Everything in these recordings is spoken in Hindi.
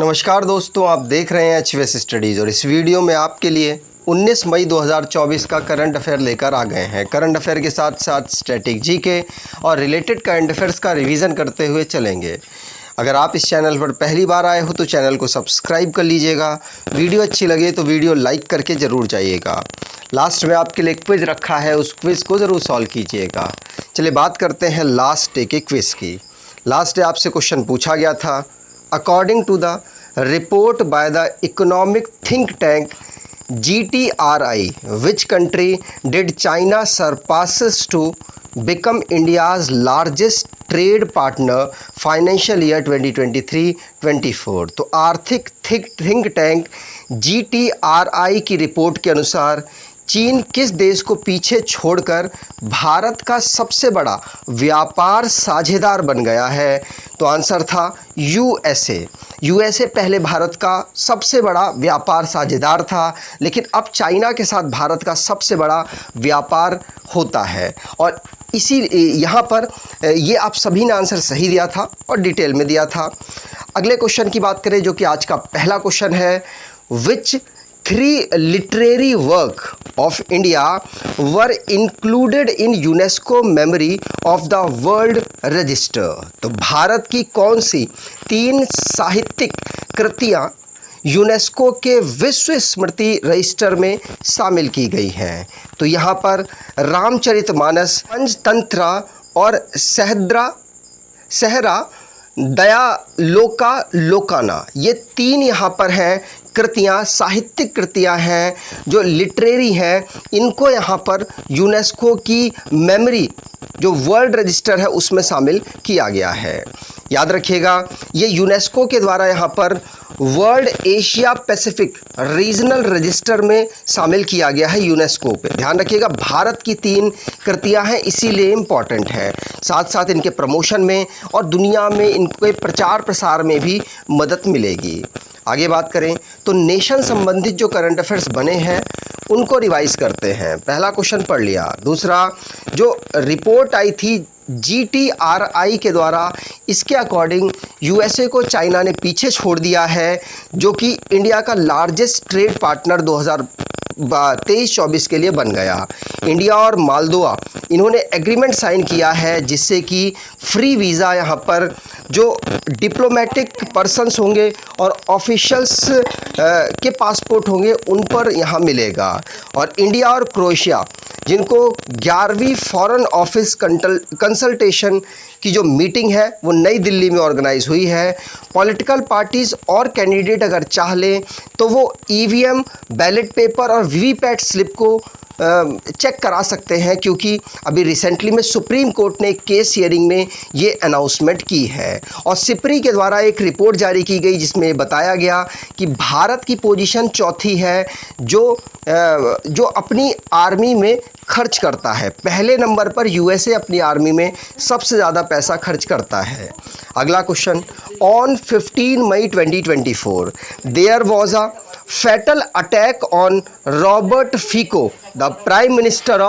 नमस्कार दोस्तों, आप देख रहे हैं एचवीएस स्टडीज़ और इस वीडियो में आपके लिए 19 मई 2024 का करंट अफेयर लेकर आ गए हैं। करंट अफेयर के साथ साथ स्टैटिक जीके और रिलेटेड करंट अफेयर्स का रिवीजन करते हुए चलेंगे। अगर आप इस चैनल पर पहली बार आए हो तो चैनल को सब्सक्राइब कर लीजिएगा। वीडियो अच्छी लगे तो वीडियो लाइक करके ज़रूर जाइएगा। लास्ट में आपके लिए क्विज़ रखा है, उस क्विज़ को ज़रूर सॉल्व कीजिएगा। चलिए बात करते हैं लास्ट डे के क्विज़ की। लास्ट डे आपसे क्वेश्चन पूछा गया था, according to the report by the economic think tank GTRI, which country did China surpasses to become India's largest trade partner financial year 2023-24। तो आर्थिक थिंक टैंक GTRI की रिपोर्ट के अनुसार चीन किस देश को पीछे छोड़कर भारत का सबसे बड़ा व्यापार साझेदार बन गया है? तो आंसर था यूएसए। यूएसए पहले भारत का सबसे बड़ा व्यापार साझेदार था, लेकिन अब चाइना के साथ भारत का सबसे बड़ा व्यापार होता है। और इसी यहाँ पर ये आप सभी ने आंसर सही दिया था और डिटेल में दिया था। अगले क्वेश्चन की बात करें जो कि आज का पहला क्वेश्चन है, विच 3 literary work of India were included in UNESCO memory of the world register. तो भारत की कौन सी 3 साहित्यिक कृतियां यूनेस्को के विश्व स्मृति रजिस्टर में शामिल की गई हैं? तो यहाँ पर रामचरितमानस, पंचतंत्र और सहरा दयालोका लोकाना, ये 3 यहाँ पर हैं कृतियाँ, साहित्यिक कृतियाँ हैं जो लिटरेरी हैं। इनको यहाँ पर यूनेस्को की मेमोरी जो वर्ल्ड रजिस्टर है उसमें शामिल किया गया है। याद रखिएगा, ये यूनेस्को के द्वारा यहाँ पर world Asia Pacific regional register में शामिल किया गया है यूनेस्को पे। ध्यान रखिएगा, भारत की 3 कृतियां हैं, इसीलिए इम्पॉर्टेंट है। साथ साथ इनके प्रमोशन में और दुनिया में इनके प्रचार प्रसार में भी मदद मिलेगी। आगे बात करें तो नेशन संबंधित जो करंट अफेयर्स बने हैं उनको रिवाइज करते हैं। पहला क्वेश्चन पढ़ लिया। दूसरा, जो रिपोर्ट आई थी GTRI के द्वारा, इसके अकॉर्डिंग यूएसए को चाइना ने पीछे छोड़ दिया है, जो कि इंडिया का लार्जेस्ट ट्रेड पार्टनर 2023-24 के लिए बन गया। इंडिया और मालदोवा इन्होंने एग्रीमेंट साइन किया है जिससे कि फ्री वीज़ा यहाँ पर जो डिप्लोमेटिक पर्सन्स होंगे और ऑफिशियल्स के पासपोर्ट होंगे उन पर यहाँ मिलेगा। और इंडिया और क्रोएशिया जिनको 11वीं फॉरेन ऑफिस कंसल्टेशन की जो मीटिंग है वो नई दिल्ली में ऑर्गेनाइज हुई है। पॉलिटिकल पार्टीज़ और कैंडिडेट अगर चाह लें तो वो EVM, बैलेट पेपर और वीवीपैट स्लिप को चेक करा सकते हैं, क्योंकि अभी रिसेंटली में सुप्रीम कोर्ट ने एक केस हियरिंग में ये अनाउंसमेंट की है। और सिप्री के द्वारा एक रिपोर्ट जारी की गई जिसमें बताया गया कि भारत की पोजीशन चौथी है जो अपनी आर्मी में खर्च करता है। पहले नंबर पर यूएसए अपनी आर्मी में सबसे ज़्यादा पैसा खर्च करता है। अगला question, on 15 May 2024 there was a fatal attack on Robert Fico, the prime minister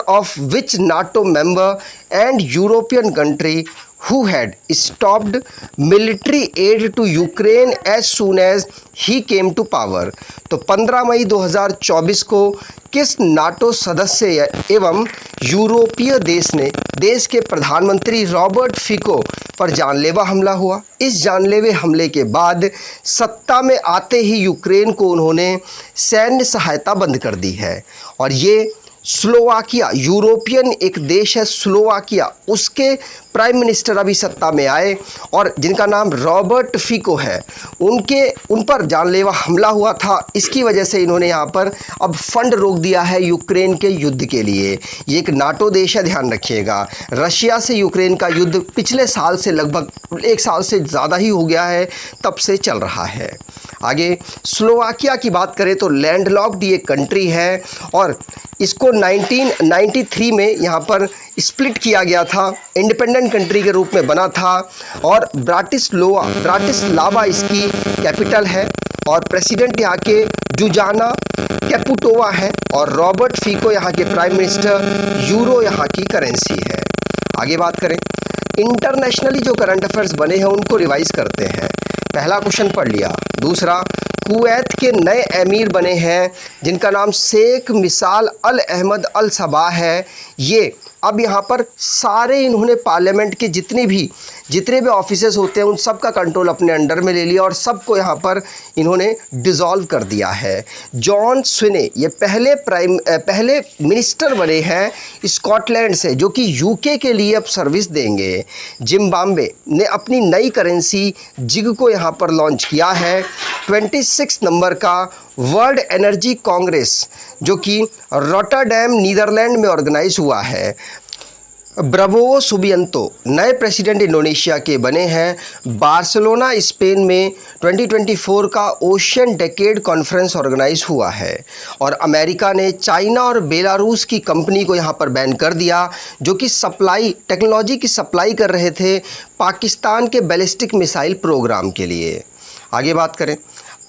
of which NATO member and European country who had stopped military aid to Ukraine as soon as he came to power। तो 15 मई 2024 को किस नाटो सदस्य एवं यूरोपीय देश के प्रधानमंत्री रॉबर्ट फिको पर जानलेवा हमला हुआ? इस जानलेवे हमले के बाद सत्ता में आते ही यूक्रेन को उन्होंने सैन्य सहायता बंद कर दी है। और ये स्लोवाकिया, यूरोपियन एक देश है स्लोवाकिया, उसके प्राइम मिनिस्टर अभी सत्ता में आए और जिनका नाम रॉबर्ट फिको है, उन पर जानलेवा हमला हुआ था। इसकी वजह से इन्होंने यहाँ पर अब फंड रोक दिया है यूक्रेन के युद्ध के लिए। ये एक नाटो देश है, ध्यान रखिएगा। रशिया से यूक्रेन का युद्ध पिछले साल से लगभग 1 साल से ज़्यादा ही हो गया है, तब से चल रहा है। आगे स्लोवाकिया की बात करें तो लैंडलॉक्ड ये कंट्री है और इसको 1993 में यहाँ पर स्प्लिट किया गया था, इंडिपेंडेंट कंट्री के रूप में बना था। और ब्राटिस्लावा इसकी कैपिटल है और प्रेसिडेंट यहाँ के जुजाना कैपुटोवा है और रॉबर्ट फिको यहाँ के प्राइम मिनिस्टर। यूरो यहाँ की करेंसी है। आगे बात करें इंटरनेशनली जो करंट अफेयर्स बने हैं उनको रिवाइज करते हैं। पहला क्वेश्चन पढ़ लिया। दूसरा, कुवैत के नए अमीर बने हैं जिनका नाम शेख मिसाल अल अहमद अल सबा है। ये अब यहाँ पर सारे इन्होंने पार्लियामेंट के जितने भी ऑफिसेस होते हैं उन सब का कंट्रोल अपने अंडर में ले लिया और सबको यहाँ पर इन्होंने डिसॉल्व कर दिया है। जॉन स्विने ये पहले मिनिस्टर बने हैं स्कॉटलैंड से, जो कि यूके के लिए अब सर्विस देंगे। जिम्बाब्वे ने अपनी नई करेंसी जिग को यहाँ पर लॉन्च किया है। 26 नंबर का वर्ल्ड एनर्जी कांग्रेस जो कि रॉटरडैम नीदरलैंड में ऑर्गेनाइज हुआ है। ब्रावो सुबियंतो नए प्रेसिडेंट इंडोनेशिया के बने हैं। बार्सिलोना स्पेन में 2024 का ओशियन डेकेड कॉन्फ्रेंस ऑर्गेनाइज हुआ है। और अमेरिका ने चाइना और बेलारूस की कंपनी को यहाँ पर बैन कर दिया जो कि टेक्नोलॉजी की सप्लाई कर रहे थे पाकिस्तान के बैलिस्टिक मिसाइल प्रोग्राम के लिए। आगे बात करें,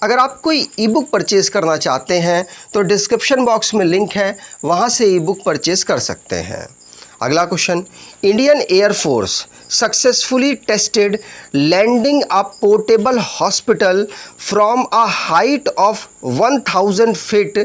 अगर आप कोई ई बुक परचेज़ करना चाहते हैं तो डिस्क्रिप्शन बॉक्स में लिंक है, वहाँ से ई बुक परचेज़ कर सकते हैं। अगला question, Indian air force successfully tested landing a portable hospital from a height of 1000 feet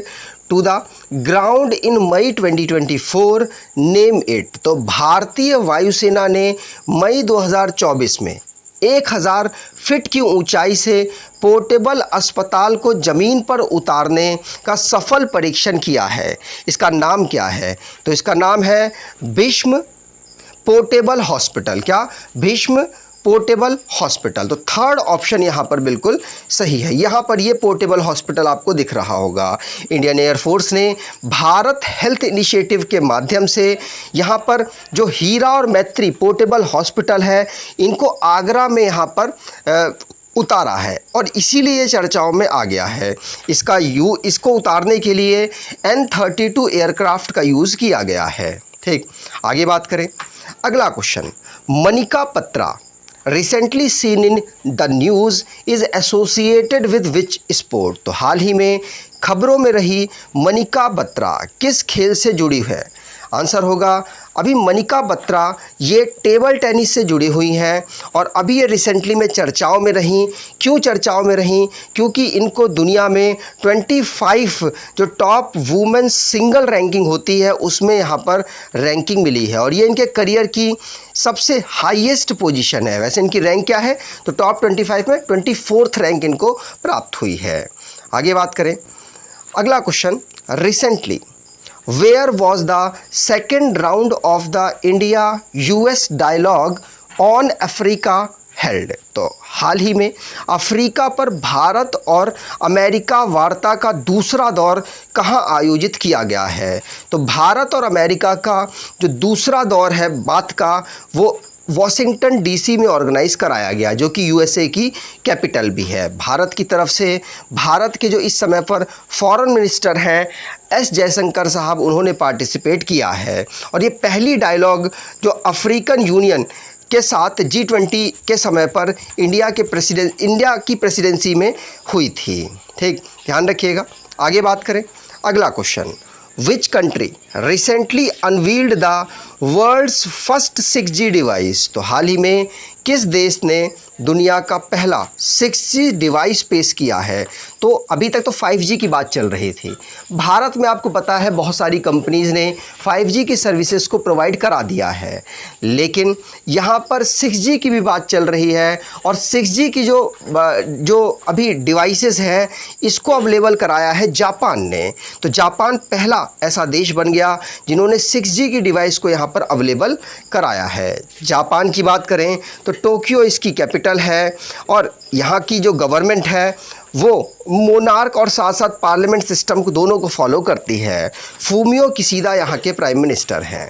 to the ground in May 2024, name it. तो भारतीय वायुसेना ने मई 2024 में 1000 फीट की ऊंचाई से पोर्टेबल अस्पताल को ज़मीन पर उतारने का सफल परीक्षण किया है। इसका नाम क्या है? तो इसका नाम है भीष्म पोर्टेबल हॉस्पिटल। क्या? Bhishma portable hospital. तो थर्ड ऑप्शन यहाँ पर बिल्कुल सही है। यहाँ पर ये पोर्टेबल हॉस्पिटल आपको दिख रहा होगा। इंडियन एयरफोर्स ने भारत हेल्थ इनिशिएटिव के माध्यम से यहाँ पर जो हीरा और मैत्री पोर्टेबल हॉस्पिटल है इनको आगरा में यहाँ पर उतारा है और इसीलिए ये चर्चाओं में आ गया है। इसको उतारने के लिए N-32 एयरक्राफ्ट का यूज़ किया गया है। ठीक, आगे बात करें। अगला question, Manika Batra recently seen in the news is associated with which sport. तो हाल ही में खबरों में रही मनिका बत्रा किस खेल से जुड़ी है? आंसर होगा अभी मनिका बत्रा ये टेबल टेनिस से जुड़ी हुई हैं और अभी ये रिसेंटली में चर्चाओं में रहीं। क्यों चर्चाओं में रहीं? क्योंकि इनको दुनिया में 25 जो टॉप वुमेन सिंगल रैंकिंग होती है उसमें यहाँ पर रैंकिंग मिली है और ये इनके करियर की सबसे हाईएस्ट पोजीशन है। वैसे इनकी रैंक क्या है? तो टॉप 25 में 24th रैंक इनको प्राप्त हुई है। आगे बात करें। अगला question, recently where was the second round of the India-US dialogue on Africa held? तो हाल ही में अफ्रीका पर भारत और अमेरिका वार्ता का दूसरा दौर कहाँ आयोजित किया गया है? तो भारत और अमेरिका का जो दूसरा दौर है बात का वो वॉशिंगटन डीसी में ऑर्गेनाइज कराया गया जो कि यूएसए की कैपिटल भी है। भारत की तरफ से भारत के जो इस समय पर फॉरेन मिनिस्टर हैं एस जयशंकर साहब, उन्होंने पार्टिसिपेट किया है और ये पहली डायलॉग जो अफ्रीकन यूनियन के साथ G20 के समय पर इंडिया की प्रेसिडेंसी में हुई थी। ठीक, ध्यान रखिएगा। आगे बात करें। अगला question, Which country recently unveiled the world's first 6G device? तो हाल ही में किस देश ने दुनिया का पहला 6G डिवाइस पेश किया है? तो अभी तक तो 5G की बात चल रही थी। भारत में आपको पता है बहुत सारी कंपनीज़ ने 5G की सर्विसेज को प्रोवाइड करा दिया है, लेकिन यहाँ पर 6G की भी बात चल रही है और 6G की जो अभी डिवाइसेस हैं इसको अवेलेबल कराया है जापान ने। तो जापान पहला ऐसा देश बन गया जिन्होंने 6G की डिवाइस को यहाँ पर अवेलेबल कराया है। जापान की बात करें तो टोक्यो इसकी कैपिटल है और यहाँ की जो गवर्नमेंट है वो मोनार्क और साथ साथ पार्लियामेंट सिस्टम को दोनों को फॉलो करती है। फूमियो किसीदा यहाँ के प्राइम मिनिस्टर हैं।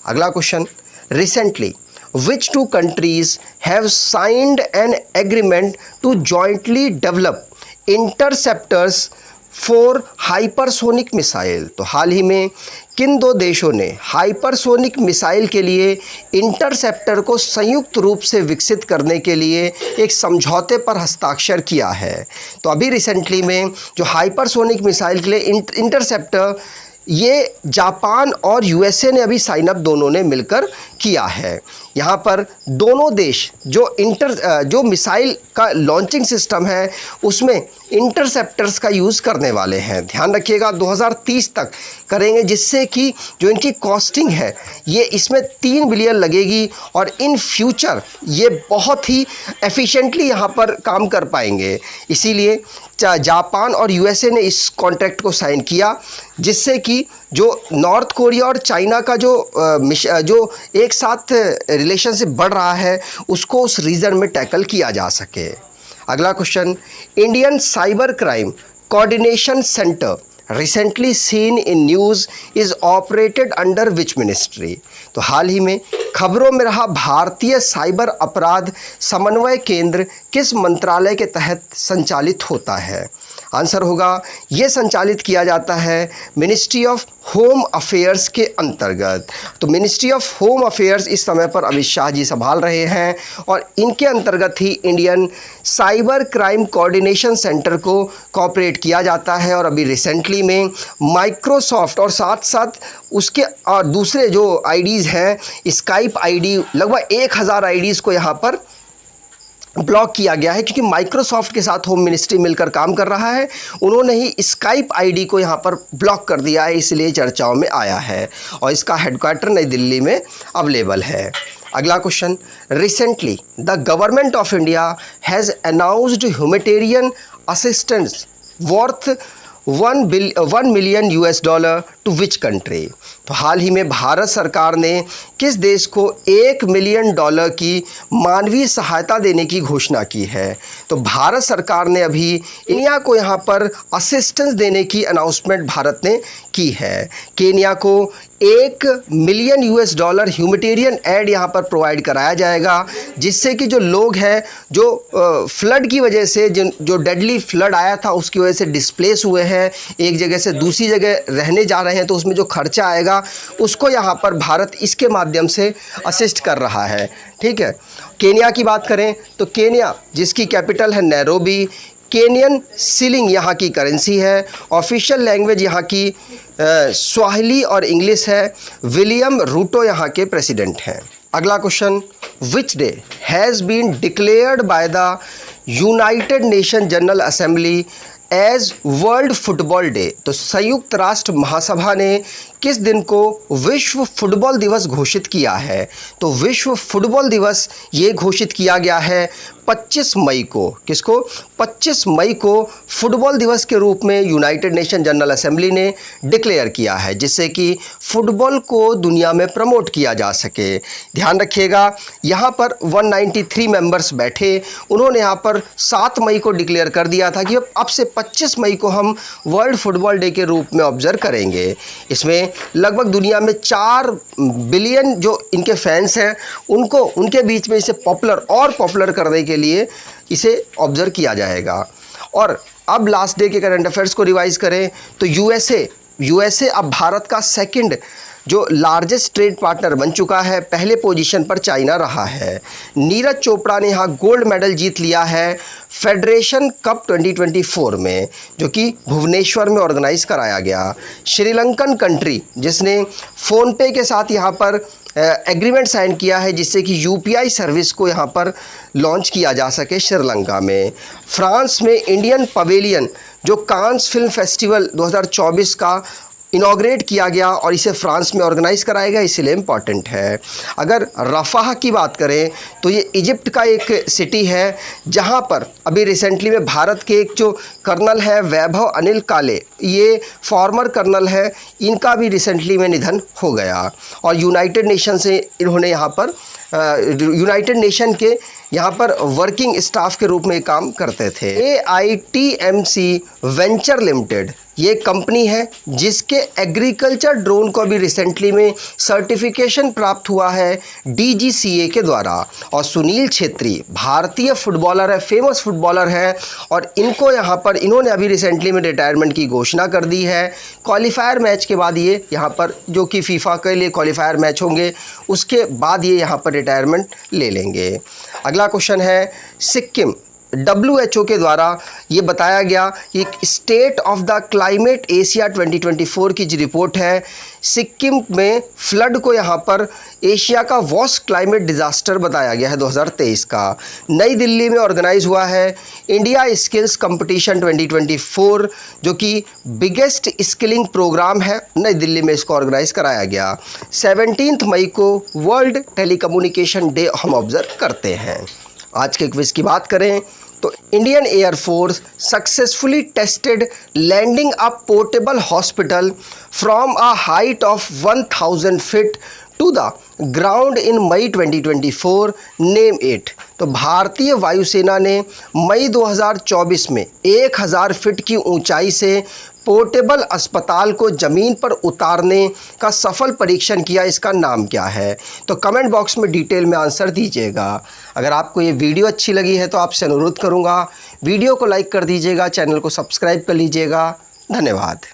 अगला question, recently which two countries have signed an agreement to jointly develop interceptors for hypersonic missile? तो हाल ही में किन दो देशों ने हाइपरसोनिक मिसाइल के लिए इंटरसेप्टर को संयुक्त रूप से विकसित करने के लिए एक समझौते पर हस्ताक्षर किया है? तो अभी रिसेंटली में जो हाइपरसोनिक मिसाइल के लिए इंटरसेप्टर ये जापान और यूएसए ने अभी साइन अप दोनों ने मिलकर किया है। यहाँ पर दोनों देश जो मिसाइल का लॉन्चिंग सिस्टम है उसमें इंटरसेप्टर्स का यूज़ करने वाले हैं। ध्यान रखिएगा 2030 तक करेंगे, जिससे कि जो इनकी कॉस्टिंग है ये इसमें 3 बिलियन लगेगी और इन फ्यूचर ये बहुत ही एफिशिएंटली यहाँ पर काम कर पाएंगे। इसीलिए जापान और यूएसए ने इस कॉन्ट्रैक्ट को साइन किया, जिससे कि जो नॉर्थ कोरिया और चाइना का जो एक साथ रिलेशनशिप बढ़ रहा है उसको उस रीजन में टैकल किया जा सके। अगला question, Indian cyber crime coordination centre recently seen in news is operated under which ministry. तो हाल ही में खबरों में रहा भारतीय साइबर अपराध समन्वय केंद्र किस मंत्रालय के तहत संचालित होता है? आंसर होगा ये संचालित किया जाता है मिनिस्ट्री ऑफ होम अफेयर्स के अंतर्गत। तो मिनिस्ट्री ऑफ होम अफेयर्स इस समय पर अमित शाह जी संभाल रहे हैं और इनके अंतर्गत ही Indian cyber crime coordination centre को कॉपरेट किया जाता है। और अभी रिसेंटली में माइक्रोसॉफ्ट और साथ साथ उसके और दूसरे जो आईडीज़ हैं, स्काइप आईडी, लगभग 1000 आईडीज़ को यहाँ पर ब्लॉक किया गया है, क्योंकि माइक्रोसॉफ्ट के साथ होम मिनिस्ट्री मिलकर काम कर रहा है। उन्होंने ही स्काइप आईडी को यहाँ पर ब्लॉक कर दिया है, इसलिए चर्चाओं में आया है और इसका हेडक्वार्टर नई दिल्ली में अवेलेबल है। अगला question, recently the government of India has announced humanitarian assistance worth $1 million to which country. तो हाल ही में भारत सरकार ने किस देश को $1 मिलियन की मानवीय सहायता देने की घोषणा की है? तो भारत सरकार ने अभी केन्या को यहाँ पर असिस्टेंस देने की अनाउंसमेंट भारत ने की है। केन्या को $1 मिलियन ह्यूमैनिटेरियन एड यहाँ पर प्रोवाइड कराया जाएगा, जिससे कि जो लोग हैं जो फ्लड की वजह से जो डेडली फ्लड आया था उसकी वजह से डिस्प्लेस हुए हैं, एक जगह से दूसरी जगह रहने जा रहे हैं, तो उसमें जो खर्चा आएगा उसको यहाँ पर भारत इसके माध्यम से असिस्ट कर रहा है। ठीक है, केन्या की बात करें तो केन्या जिसकी कैपिटल है नैरोबी, केनियन सिलिंग यहाँ की करेंसी है, ऑफिशियल लैंग्वेज यहाँ की स्वाहिली और इंग्लिश है। विलियम रूटो यहाँ के प्रेसिडेंट हैं। अगला question, which day has been declared by the United Nation General Assembly as World Football Day. तो संयुक्त राष्ट्र महासभा ने किस दिन को विश्व फुटबॉल दिवस घोषित किया है? तो विश्व फुटबॉल दिवस ये घोषित किया गया है 25 मई को। किसको? 25 मई को फुटबॉल दिवस के रूप में यूनाइटेड नेशन जनरल असेंबली ने डिक्लेयर किया है, जिससे कि फुटबॉल को दुनिया में प्रमोट किया जा सके। ध्यान रखिएगा, यहाँ पर 193 मेंबर्स बैठे, उन्होंने यहाँ पर 7 मई को डिक्लेयर कर दिया था कि अब से 25 मई को हम वर्ल्ड फुटबॉल डे के रूप में ऑब्जर्व करेंगे। इसमें लगभग दुनिया में 4 बिलियन जो इनके फैंस हैं उनको उनके बीच में इसे पॉपुलर करने के लिए इसे ऑब्जर्व किया जाएगा। और अब लास्ट डे के करंट अफेयर्स को रिवाइज करें तो यूएसए अब भारत का सेकंड जो लार्जेस्ट ट्रेड पार्टनर बन चुका है। पहले पोजीशन पर चाइना रहा है। नीरज चोपड़ा ने यहाँ गोल्ड मेडल जीत लिया है फेडरेशन कप 2024 में, जो कि भुवनेश्वर में ऑर्गेनाइज कराया गया। श्रीलंकन कंट्री जिसने फ़ोनपे के साथ यहाँ पर एग्रीमेंट साइन किया है, जिससे कि यूपीआई सर्विस को यहाँ पर लॉन्च किया जा सके श्रीलंका में। फ्रांस में इंडियन पवेलियन जो कांस फिल्म फेस्टिवल 2024 का इनॉग्रेट किया गया और इसे फ्रांस में ऑर्गेनाइज कराया गया, इसलिए इम्पॉर्टेंट है। अगर रफ़ाह की बात करें तो ये इजिप्ट का एक सिटी है, जहां पर अभी रिसेंटली में भारत के एक जो कर्नल है वैभव अनिल काले, ये फॉर्मर कर्नल है, इनका भी रिसेंटली में निधन हो गया और यूनाइटेड नेशन से इन्होंने यहाँ पर यूनाइटेड नेशन के यहाँ पर वर्किंग स्टाफ के रूप में काम करते थे। AITMC वेंचर लिमिटेड ये कंपनी है जिसके एग्रीकल्चर ड्रोन को भी रिसेंटली में सर्टिफिकेशन प्राप्त हुआ है DGCA के द्वारा। और सुनील छेत्री भारतीय फुटबॉलर है, फेमस फुटबॉलर है और इनको यहाँ पर इन्होंने अभी रिसेंटली में रिटायरमेंट की घोषणा कर दी है। क्वालिफायर मैच के बाद ये यहाँ पर जो कि फीफा के लिए क्वालिफायर मैच होंगे उसके बाद ये यहाँ पर रिटायरमेंट ले लेंगे। अगला क्वेश्चन है, सिक्किम WHO के द्वारा ये बताया गया कि state of the climate Asia 2024 की जो रिपोर्ट है, सिक्किम में फ्लड को यहाँ पर एशिया का वर्स्ट क्लाइमेट डिज़ास्टर बताया गया है 2023 का। नई दिल्ली में ऑर्गेनाइज हुआ है इंडिया स्किल्स कंपटीशन 2024, जो कि बिगेस्ट स्किलिंग प्रोग्राम है। नई दिल्ली में इसको ऑर्गेनाइज कराया गया। 17 मई को वर्ल्ड टेलीकम्युनिकेशन डे हम ऑब्जर्व करते हैं। आज के क्विज की बात करें तो Indian air force successfully tested landing a portable hospital from a height of 1000 feet to the ground in May 2024, name it. तो भारतीय वायुसेना ने मई 2024 में 1000 फीट की ऊंचाई से पोर्टेबल अस्पताल को ज़मीन पर उतारने का सफल परीक्षण किया। इसका नाम क्या है? तो कमेंट बॉक्स में डिटेल में आंसर दीजिएगा। अगर आपको ये वीडियो अच्छी लगी है तो आपसे अनुरोध करूँगा वीडियो को लाइक कर दीजिएगा, चैनल को सब्सक्राइब कर लीजिएगा। धन्यवाद।